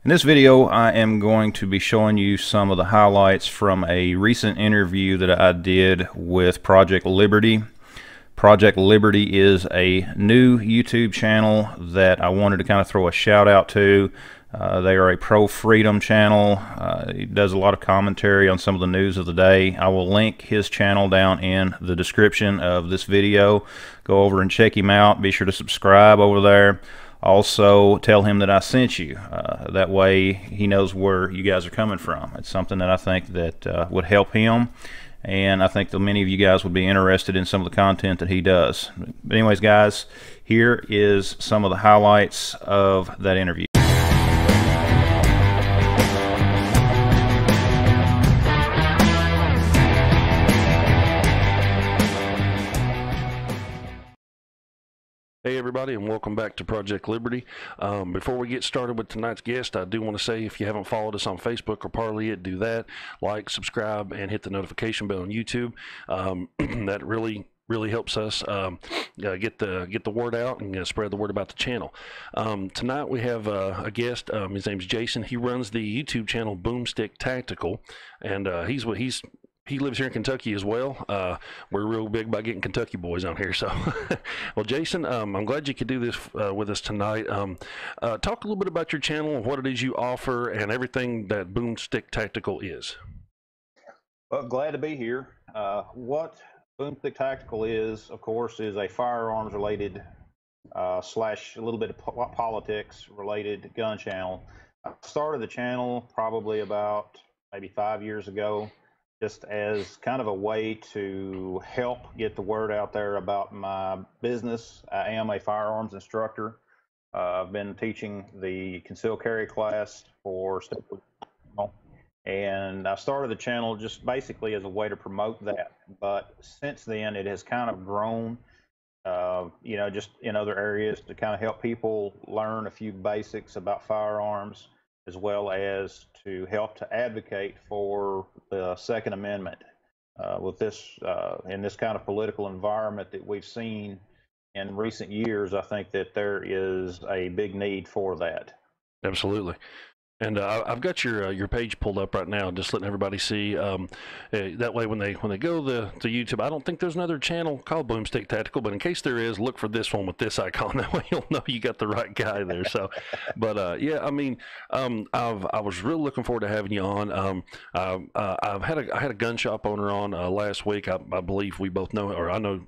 In this video, I am going to be showing you some of the highlights from a recent interview that I did with Project Liberty. Project Liberty is a new YouTube channel that I wanted to kind of throw a shout out to. They are a pro-freedom channel. He does a lot of commentary on some of the news of the day. I will link his channel down in the description of this video. Go over and check him out. Be sure to subscribe over there. Also, tell him that I sent you. That way he knows where you guys are coming from. It's something that I think that would help him, and I think that many of you guys would be interested in some of the content that he does. But anyways, guys, here is some of the highlights of that interview. Hey everybody, and welcome back to Project Liberty. Before we get started with tonight's guest, I do want to say if you haven't followed us on Facebook or Parley It, do that. Like, subscribe, and hit the notification bell on YouTube. That really helps us get the word out and spread the word about the channel. Tonight we have a guest. His name's Jason. He runs the YouTube channel Boomstick Tactical, and he lives here in Kentucky as well. We're real big about getting Kentucky boys on here. So, well, Jason, I'm glad you could do this with us tonight. Talk a little bit about your channel and what it is you offer and everything that Boomstick Tactical is. Well, glad to be here. What Boomstick Tactical is, of course, is a firearms-related slash a little bit of politics-related gun channel. I started the channel probably about maybe 5 years ago, just as kind of a way to help get the word out there about my business. I am a firearms instructor. I've been teaching the concealed carry class for and I started the channel just basically as a way to promote that. But since then, it has kind of grown, just in other areas to kind of help people learn a few basics about firearms, as well as to help to advocate for the Second Amendment with this in this kind of political environment that we've seen in recent years. I think that there is a big need for that. Absolutely. And I've got your page pulled up right now, just letting everybody see. That way, when they go to YouTube, I don't think there's another channel called Boomstick Tactical, but in case there is, look for this one with this icon. That way, you'll know you got the right guy there. So, but yeah, I mean, I was really looking forward to having you on. I had a gun shop owner on last week. I believe we both know, or I know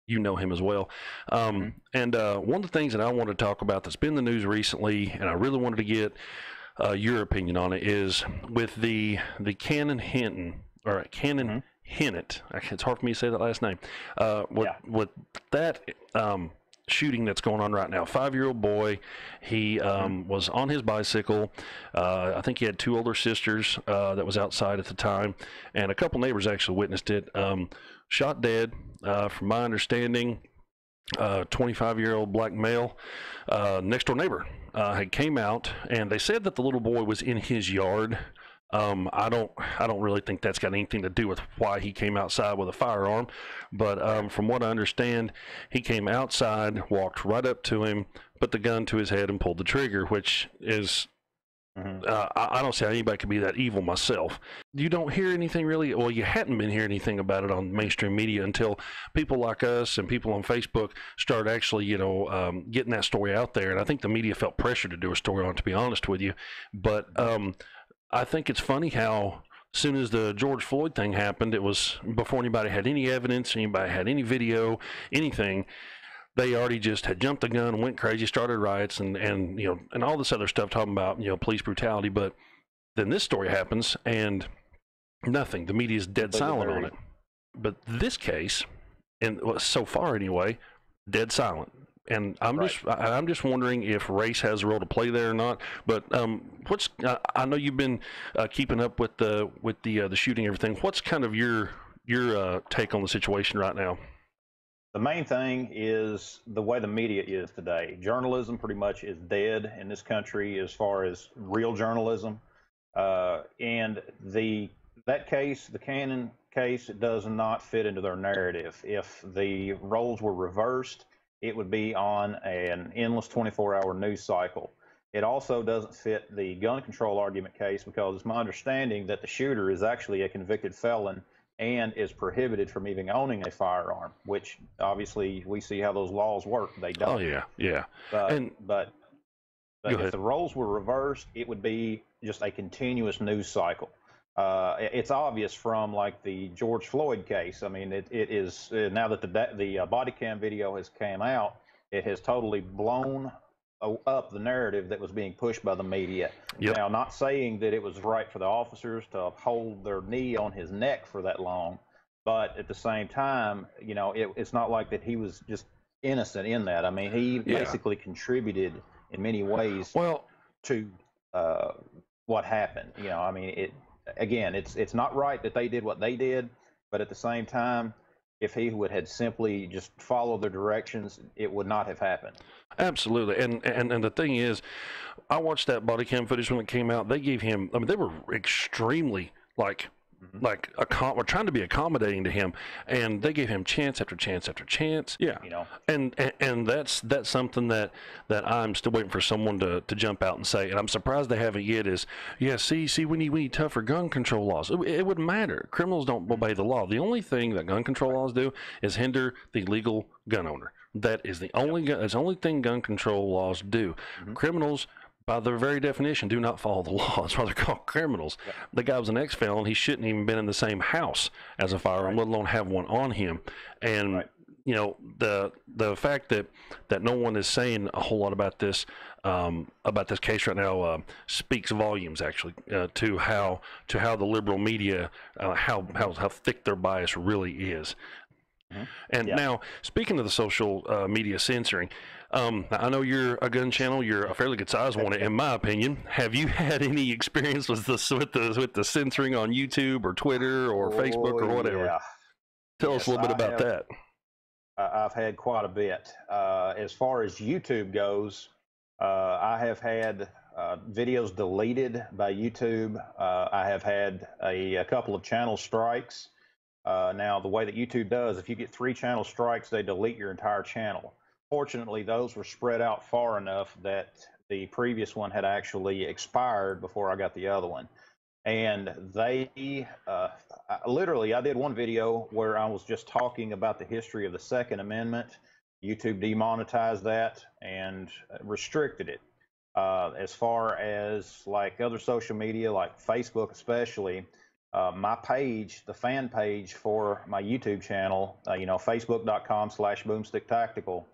you know him as well. And one of the things that I want to talk about that's been in the news recently, and I really wanted to get your opinion on it, is with the Cannon Hinton, or Cannon Hinnett. It's hard for me to say that last name. With that shooting that's going on right now, 5-year-old boy, he was on his bicycle. I think he had 2 older sisters that was outside at the time, and a couple neighbors actually witnessed it. Shot dead, from my understanding. 25-year-old black male, next door neighbor had came out, and they said that the little boy was in his yard. I don't really think that's got anything to do with why he came outside with a firearm, but from what I understand, he came outside, walked right up to him, put the gun to his head, and pulled the trigger, which is I don't see how anybody could be that evil myself. You don't hear anything really, well, you hadn't been hearing anything about it on mainstream media until people like us and people on Facebook started actually, getting that story out there. And I think the media felt pressure to do a story on it, to be honest with you. But I think it's funny how as soon as the George Floyd thing happened, it was before anybody had any evidence, anybody had any video, anything. They already just had jumped the gun, went crazy, started riots, and all this other stuff talking about police brutality. But then this story happens, and nothing. The media is dead silent on it. But this case, and so far anyway, dead silent. And I'm just wondering if race has a role to play there or not. But I know you've been keeping up with the shooting and everything. What's kind of your take on the situation right now? The main thing is the way the media is today. Journalism pretty much is dead in this country as far as real journalism. And that case, the Cannon case, it does not fit into their narrative. If the roles were reversed, it would be on an endless 24-hour news cycle. it also doesn't fit the gun control argument case because it's my understanding that the shooter is actually a convicted felon and is prohibited from even owning a firearm, which obviously we see how those laws work. They don't. Oh yeah, yeah. But And but go but if ahead. the roles were reversed, it would be just a continuous news cycle. It's obvious from like the George Floyd case. I mean, it is now that the body cam video has came out, it has totally blown up the narrative that was being pushed by the media. Yep. Now, not saying that it was right for the officers to hold their knee on his neck for that long, but at the same time, you know, it's not like that he was just innocent in that. I mean, he Yeah. basically contributed in many ways Well, to what happened. You know, I mean, it's not right that they did what they did, but at the same time, if he would had simply just followed the directions, it would not have happened. absolutely. And the thing is, I watched that body cam footage when it came out. They gave him, I mean, they were extremely we're trying to be accommodating to him, and they gave him chance after chance after chance. Yeah, You know, and that's something that I'm still waiting for someone to jump out and say, and I'm surprised they haven't yet. Is yeah, see, we need tougher gun control laws. It wouldn't matter. Criminals don't obey the law. The only thing that gun control laws do is hinder the legal gun owner. That is the only that's the only thing gun control laws do. Criminals, by their very definition, do not follow the law. That's why they're called criminals. Yep. The guy was an ex-felon. He shouldn't even been in the same house as a firearm, let alone have one on him. And you know, the fact that no one is saying a whole lot about this case right now speaks volumes, actually, to how the liberal media, how thick their bias really is. And now, speaking of the social media censoring, I know you're a gun channel. You're a fairly good sized one, in my opinion. Have you had any experience with the censoring on YouTube or Twitter or Facebook or whatever? Yeah. Tell us a little bit about that. I've had quite a bit. As far as YouTube goes, I have had videos deleted by YouTube. I have had a couple of channel strikes. Now, the way that YouTube does, if you get 3 channel strikes, they delete your entire channel. Fortunately, those were spread out far enough that the previous one had actually expired before I got the other one. And they literally, I did one video where I was just talking about the history of the Second Amendment. YouTube demonetized that and restricted it. As far as like other social media, like Facebook especially, my page, the fan page for my YouTube channel, facebook.com/boomsticktactical,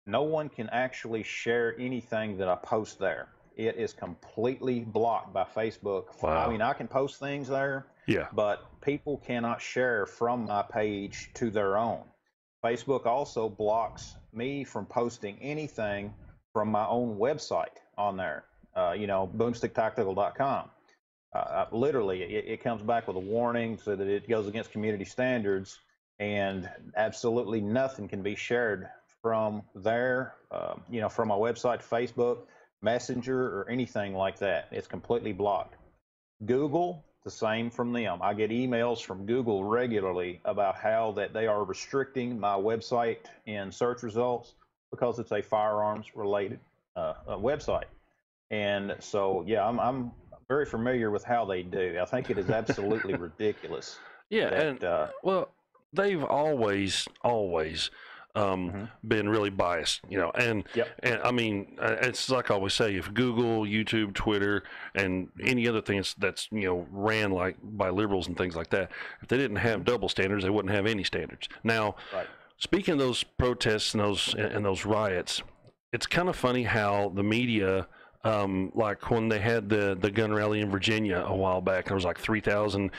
no one can actually share anything that I post there. It is completely blocked by Facebook. Wow. I mean, I can post things there, but people cannot share from my page to their own. Facebook also blocks me from posting anything from my own website on there, boomsticktactical.com. Literally, it comes back with a warning so that it goes against community standards, and absolutely nothing can be shared from there, from my website to Facebook, Messenger, or anything like that. It's completely blocked. Google, the same from them. I get emails from Google regularly about how that they are restricting my website in search results because it's a firearms-related website. And so, yeah, I'm very familiar with how they do. I think it is absolutely ridiculous. Yeah, that, and well, they've always been really biased, and I mean, it's like I always say, if Google, YouTube, Twitter, and any other thing that's ran like by liberals and things like that, if they didn't have double standards, they wouldn't have any standards. Now, speaking of those protests and those riots, it's kind of funny how the media, like when they had the gun rally in Virginia a while back, there was like 3,000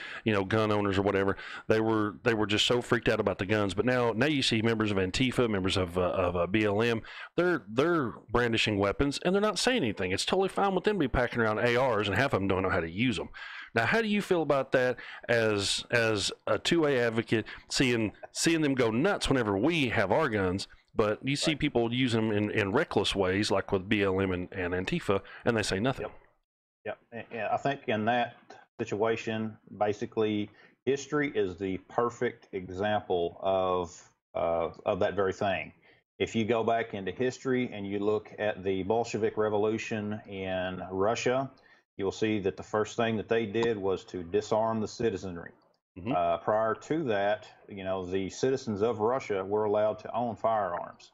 gun owners or whatever. They were just so freaked out about the guns. But now you see members of Antifa, members of BLM, they're brandishing weapons and they're not saying anything. It's totally fine with them to be packing around ARs, and half of them don't know how to use them. Now, how do you feel about that as a 2A advocate, seeing them go nuts whenever we have our guns? But you see people use them in reckless ways, like with BLM and Antifa, and they say nothing. Yep. Yeah, I think in that situation, basically, history is the perfect example of that very thing. If you go back into history and you look at the Bolshevik Revolution in Russia, you'll see that the first thing that they did was to disarm the citizenry. Hmm. Prior to that, the citizens of Russia were allowed to own firearms.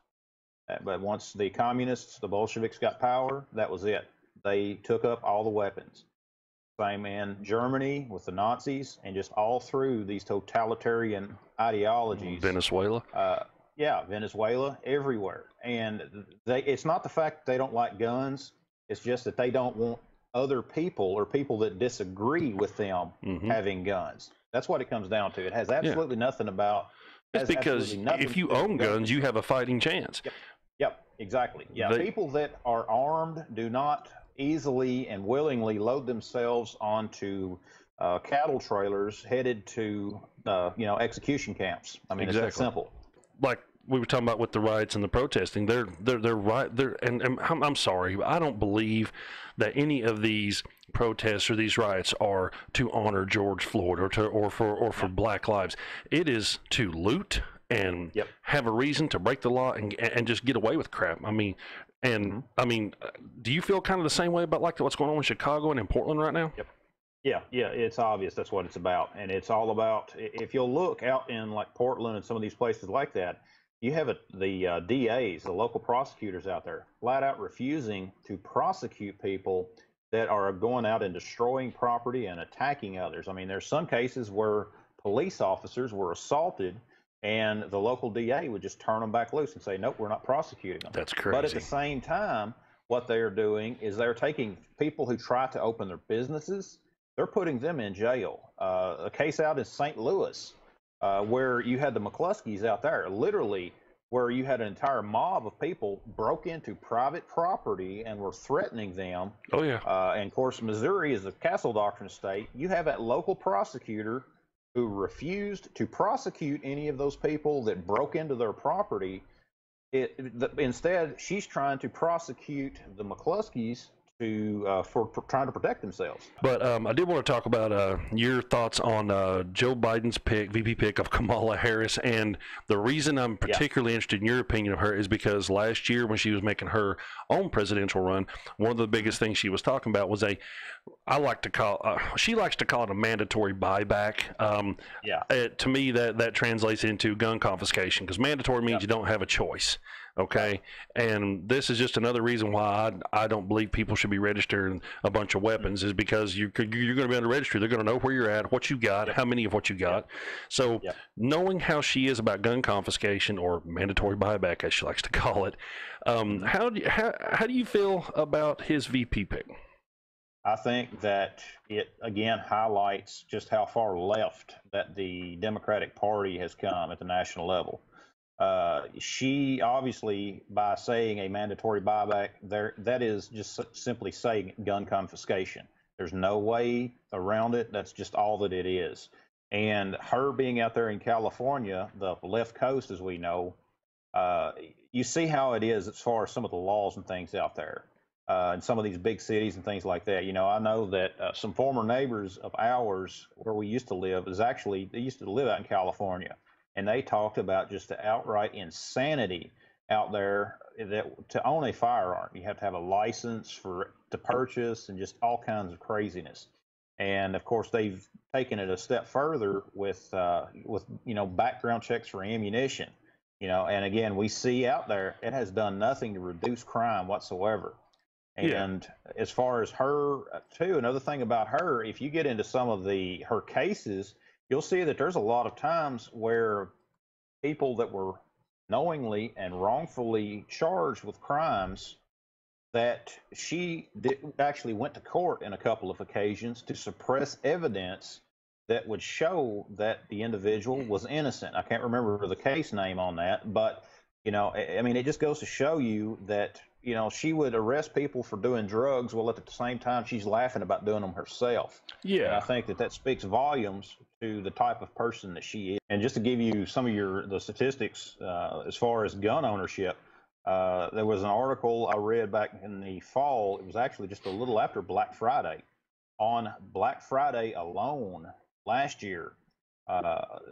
But once the communists, the Bolsheviks got power, that was it. They took up all the weapons. Same in Germany with the Nazis, and just all through these totalitarian ideologies. Venezuela. Yeah, Venezuela, everywhere. And it's not the fact that they don't like guns, it's just that they don't want other people or people that disagree with them Hmm. having guns. That's what it comes down to. It has Yeah. absolutely nothing about, It's has because absolutely nothing if to you do with own gun guns, you control. have a fighting chance. Yep. Yep, exactly. Yeah, They, people that are armed do not easily and willingly load themselves onto cattle trailers headed to, execution camps. I mean, it's that exactly. simple. Like we were talking about with the riots and the protesting, they're right. And I'm sorry, but I don't believe that any of these protests or these riots are to honor George Floyd or for No. Black Lives. It is to loot and Yep. have a reason to break the law and just get away with crap. I mean, Hmm. do you feel kind of the same way about like what's going on in Chicago and in Portland right now? Yep. Yeah, it's obvious that's what it's about. And it's all about, if you'll look out in like Portland and some of these places like that, you have the DAs, the local prosecutors out there, flat out refusing to prosecute people that are going out and destroying property and attacking others. I mean, there's some cases where police officers were assaulted and the local DA would just turn them back loose and say, nope, we're not prosecuting them. That's But at the crazy. same time, what they're doing is they're taking people who try to open their businesses, they're putting them in jail. A case out in St. Louis where you had the McCluskeys out there, literally, where you had an entire mob of people broke into private property and were threatening them. Oh yeah. And of course, Missouri is a castle doctrine state. You have that local prosecutor who refused to prosecute any of those people that broke into their property. Instead, she's trying to prosecute the McCluskeys for trying to protect themselves. But I did want to talk about your thoughts on Joe Biden's VP pick of Kamala Harris. And the reason I'm Yeah. particularly interested in your opinion of her is because last year when she was making her own presidential run, one of the biggest things she was talking about was she likes to call it a mandatory buyback. Yeah. To me, that translates into gun confiscation because mandatory means Yep. you don't have a choice. Okay, and this is just another reason why I don't believe people should be registering a bunch of weapons is because you're going to be on the registry. They're going to know where you're at, what you got, Yep. how many of what you got. Yep. So Yep. knowing how she is about gun confiscation or mandatory buyback, as she likes to call it, Mhm. how do you feel about his VP pick? I think that it again highlights just how far left that the Democratic Party has come at the national level. She obviously, by saying a mandatory buyback, that is just simply saying gun confiscation. There's no way around it. That's just all that it is. And her being out there in California, the left coast, as we know, uh, you see how it is as far as some of the laws and things out there in some of these big cities and things like that. I know that some former neighbors of ours where we used to live they used to live out in California, and they talked about just the outright insanity out there that to own a firearm, you have to have a license to purchase and just all kinds of craziness. And of course, they've taken it a step further with background checks for ammunition. And again, we see out there it has done nothing to reduce crime whatsoever. Yeah. And as far as her too, another thing about her, if you get into some of her cases, you'll see that there's a lot of times where people that were knowingly and wrongfully charged with crimes that actually went to court in a couple of occasions to suppress evidence that would show that the individual was innocent. I can't remember the case name on that, but I mean, it just goes to show you that she would arrest people for doing drugs, while at the same time she's laughing about doing them herself. And I Yeah. think that speaks volumes to the type of person that she is. And just to give you some of the statistics as far as gun ownership, there was an article I read back in the fall. It was actually just a little after Black Friday. On Black Friday alone last year,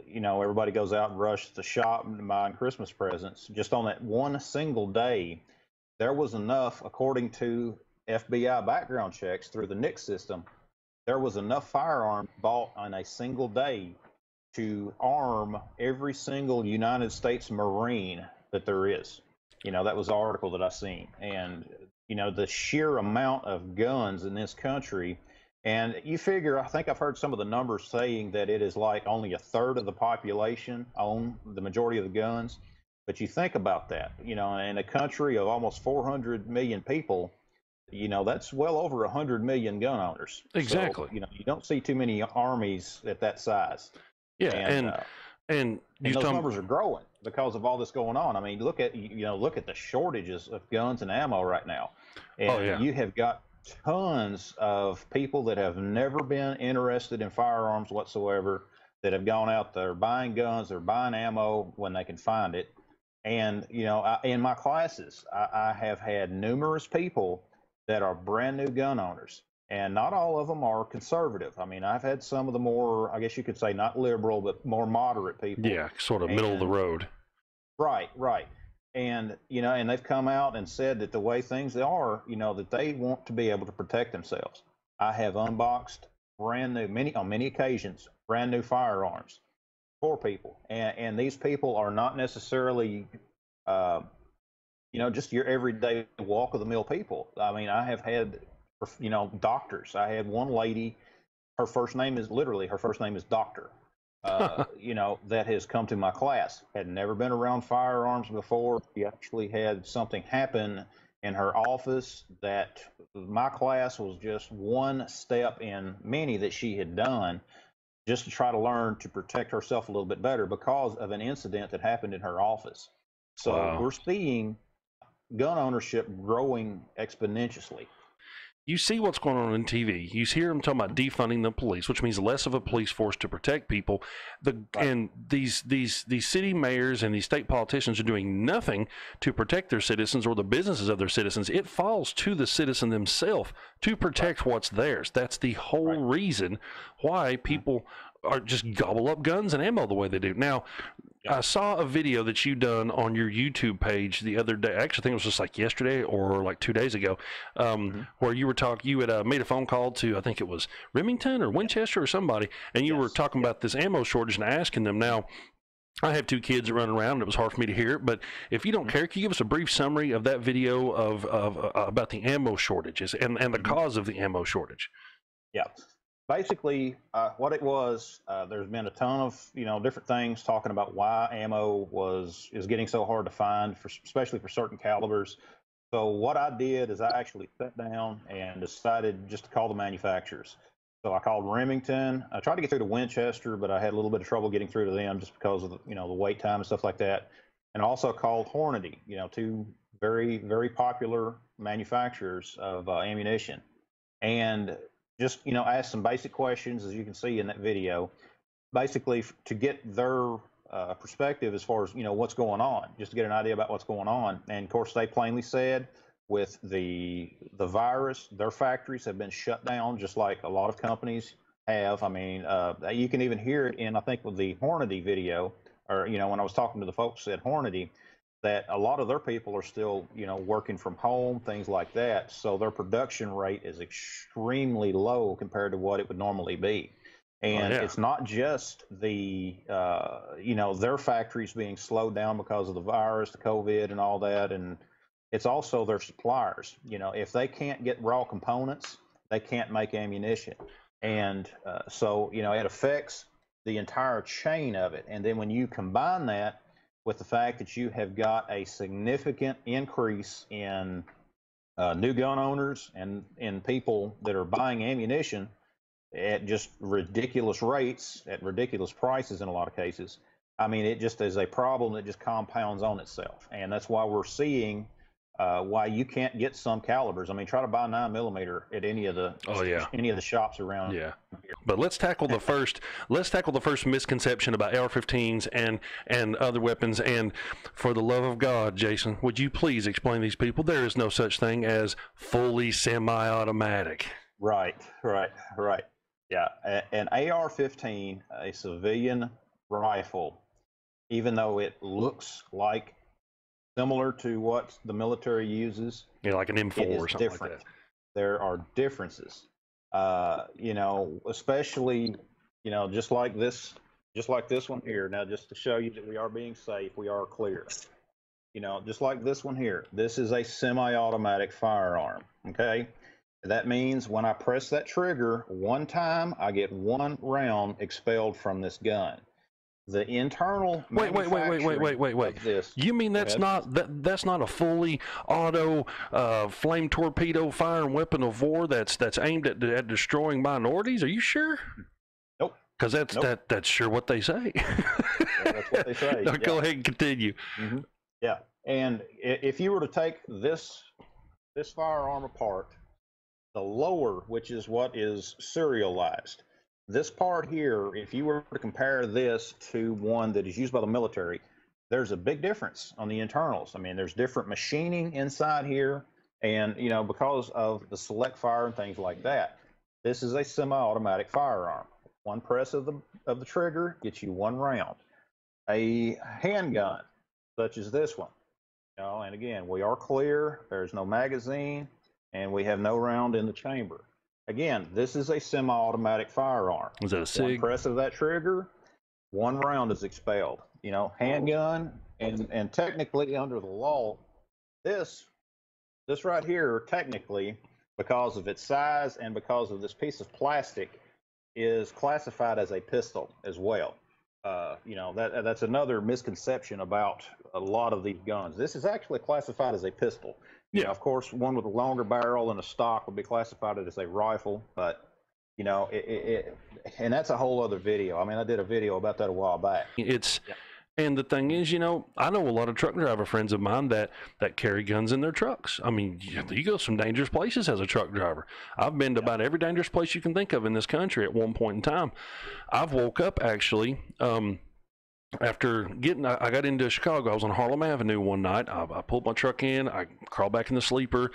You know, everybody goes out and rushes to shop and buying Christmas presents. Just on that one single day, there was enough, according to FBI background checks through the NICS system, there was enough firearms bought on a single day to arm every single United States Marine that there is. You know, that was the article that I seen. And, you know, the sheer amount of guns in this country. And you figure, I think I've heard some of the numbers saying that it is like only a third of the population own the majority of the guns. But you think about that, you know, in a country of almost 400 million people, you know, that's well over 100 million gun owners. Exactly. So, you know, you don't see too many armies at that size. Yeah, And those numbers are growing because of all this going on. I mean, look at the shortages of guns and ammo right now, and you have got tons of people that have never been interested in firearms whatsoever that have gone out there buying guns or buying ammo when they can find it. And you know, in my classes, I have had numerous people that are brand new gun owners, and not all of them are conservative. I mean, I've had some of the more, I guess you could say, not liberal, but more moderate people. Yeah, sort of middle of the road. Right, right. And, you know, and they've come out and said that the way things are, you know, that they want to be able to protect themselves. I have unboxed brand new, on many occasions, brand new firearms for people. And these people are not necessarily, you know, just your everyday walk of the mill people. I mean, I have had, you know, doctors. I had one lady, her first name is Doctor, you know, that has come to my class, had never been around firearms before. She actually had something happen in her office that my class was just one step in many that she had done just to try to learn to protect herself a little bit better because of an incident that happened in her office. So we're seeing gun ownership growing exponentially. You see what's going on TV. You hear them talking about defunding the police, which means less of a police force to protect people. And these city mayors and these state politicians are doing nothing to protect their citizens or the businesses of their citizens. It falls to the citizen themselves to protect what's theirs. That's the whole reason why people are just gobble up guns and ammo the way they do. Now, I saw a video that you done on your YouTube page the other day. I actually think it was just like yesterday or like 2 days ago, where you were talking. You had made a phone call to, I think it was Remington or Winchester or somebody, and you were talking about this ammo shortage and asking them. Now, I have two kids that run around, and it was hard for me to hear it. But if you don't care, can you give us a brief summary of that video of about the ammo shortages and the cause of the ammo shortage? Yeah. Basically, what it was, there's been a ton of different things talking about why ammo is getting so hard to find, especially for certain calibers. So what I did is I actually sat down and decided just to call the manufacturers. So I called Remington. I tried to get through to Winchester, but I had a little bit of trouble getting through to them just because of the wait time and stuff like that. And I also called Hornady, two very, very popular manufacturers of ammunition, and just ask some basic questions, as you can see in that video, basically to get their perspective as far as what's going on, just to get an idea about what's going on. And of course, they plainly said with the virus, their factories have been shut down, just like a lot of companies have. I mean, you can even hear it in, I think, with the Hornady video, or when I was talking to the folks at Hornady, that a lot of their people are still, working from home, things like that. So their production rate is extremely low compared to what it would normally be. And it's not just the, their factories being slowed down because of the virus, the COVID and all that. And it's also their suppliers. If they can't get raw components, they can't make ammunition. And so, it affects the entire chain of it. And then when you combine that with the fact that you have got a significant increase in new gun owners and in people that are buying ammunition at just ridiculous rates, at ridiculous prices in a lot of cases, I mean, it just is a problem that just compounds on itself. And that's why we're seeing why you can't get some calibers. I mean, try to buy 9mm at any of the shops around. Yeah. But let's tackle the first misconception about AR-15s and other weapons. And for the love of God, Jason, would you please explain to these people there is no such thing as fully semi-automatic? Right. Yeah, an AR-15, a civilian rifle, even though it looks like similar to what the military uses, Yeah, like an M4 it is or something like different. that. There are differences. You know, especially, you know, just like this one here. Now, just to show you that we are being safe, we are clear. You know, just like this one here. This is a semi-automatic firearm. Okay. That means when I press that trigger one time, I get one round expelled from this gun. The internal manufacturing of this. You mean Go that's ahead. not that's not a fully auto flame torpedo firing weapon of war that's aimed at destroying minorities? Are you sure? Nope. Because Nope. that's sure what they say. Yeah, that's what they say. No, Yeah. go ahead and continue. Mm-hmm. Yeah. And if you were to take this firearm apart, the lower, which is what is serialized, this part here, if you were to compare this to one that is used by the military, there's a big difference on the internals. I mean, there's different machining inside here, and you know, because of the select fire and things like that, this is a semi-automatic firearm. One press of the trigger gets you one round. A handgun, such as this one, you know, and again, we are clear. There's no magazine, and we have no round in the chamber. Again, this is a semi-automatic firearm. Is that a One SIG? press of that trigger, one round is expelled. You know, handgun, and technically under the law, this this right here, technically, because of its size and because of this piece of plastic, is classified as a pistol as well. You know, that's another misconception about a lot of these guns. This is actually classified as a pistol. You know, Yeah. of course, one with a longer barrel and a stock would be classified as a rifle, but you know, and that's a whole other video. I mean, I did a video about that a while back. It's Yeah. and the thing is, you know, I know a lot of truck driver friends of mine that carry guns in their trucks. I mean, you go some dangerous places as a truck driver. I've been to about every dangerous place you can think of in this country at one point in time. I've woke up actually. After I got into Chicago. I was on Harlem Avenue one night. I pulled my truck in. I crawled back in the sleeper.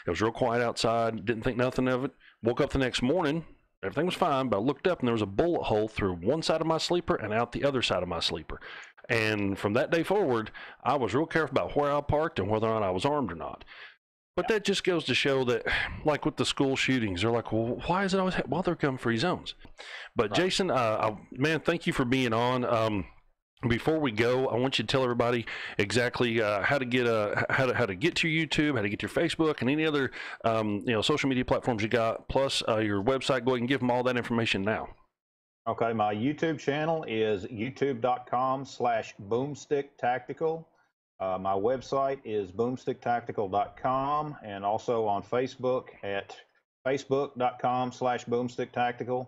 It was real quiet outside. Didn't think nothing of it. Woke up the next morning. Everything was fine, but I looked up and there was a bullet hole through one side of my sleeper and out the other side of my sleeper. And from that day forward, I was real careful about where I parked and whether or not I was armed or not. But that just goes to show that, like with the school shootings, they're like, well, why is it always, well, they're gun-free zones. But Right. Jason, man, thank you for being on. Before we go, I want you to tell everybody exactly how to get how to get to your YouTube, how to get to your Facebook, and any other social media platforms you got, plus your website. Go ahead and give them all that information now. Okay, my YouTube channel is youtube.com/boomsticktactical. My website is boomsticktactical.com, and also on Facebook at facebook.com/boomsticktactical.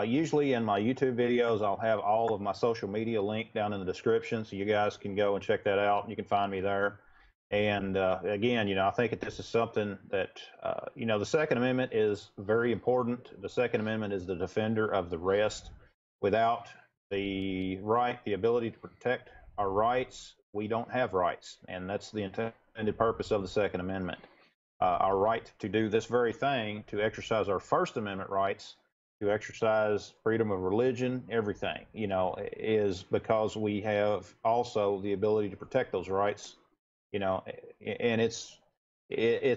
Usually in my YouTube videos, I'll have all of my social media linked down in the description, so you guys can go and check that out. You can find me there. And again, you know, I think that this is something that, you know, the Second Amendment is very important. The Second Amendment is the defender of the rest. Without the ability to protect our rights, we don't have rights. And that's the intended purpose of the Second Amendment. Our right to do this very thing, to exercise our First Amendment rights, to exercise freedom of religion, everything, you know, is because we have also the ability to protect those rights, you know, and it's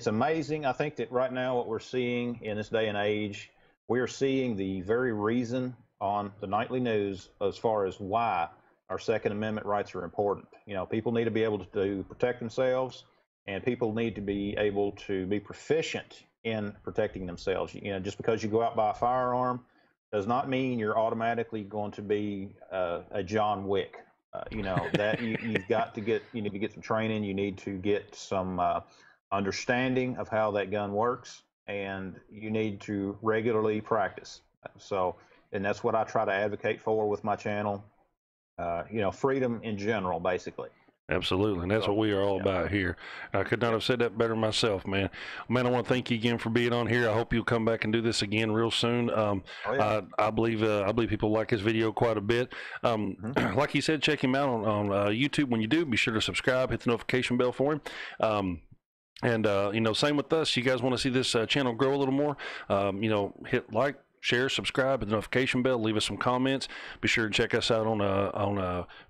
amazing. I think that right now what we're seeing in this day and age, we are seeing the very reason on the nightly news as far as why our Second Amendment rights are important. You know, people need to be able to protect themselves, and people need to be able to be proficient in protecting themselves. You know, just because you go out buy a firearm does not mean you're automatically going to be a John Wick. You know, that you've got to get, you need to get some training. You need to get some understanding of how that gun works, and you need to regularly practice. So, and that's what I try to advocate for with my channel. You know, freedom in general, basically. Absolutely, and that's what we are all about here. I could not have said that better myself, man. Man, I want to thank you again for being on here. I hope you'll come back and do this again real soon. I believe people like this video quite a bit. Like he said, check him out on YouTube. When you do, be sure to subscribe, hit the notification bell for him. And you know, same with us. You guys want to see this channel grow a little more? You know, hit like, share, subscribe, and the notification bell. Leave us some comments. Be sure to check us out on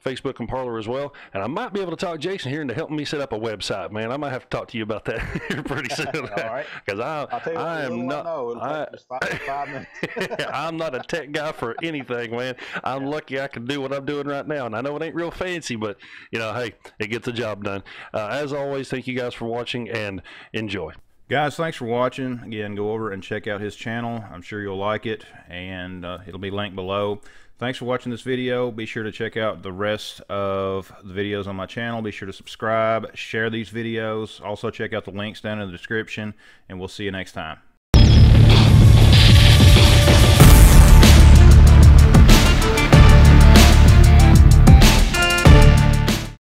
Facebook and Parler as well. And I might be able to talk Jason here into helping me set up a website, man. I might have to talk to you about that here pretty soon. All right. Because I am not. Just 5 minutes. I'm not a tech guy for anything, man. I'm lucky I can do what I'm doing right now, and I know it ain't real fancy, but you know, hey, it gets the job done. As always, thank you guys for watching and enjoy. Guys, thanks for watching. Again, go over and check out his channel. I'm sure you'll like it, and it'll be linked below. Thanks for watching this video. Be sure to check out the rest of the videos on my channel. Be sure to subscribe, share these videos. Also check out the links down in the description, and we'll see you next time.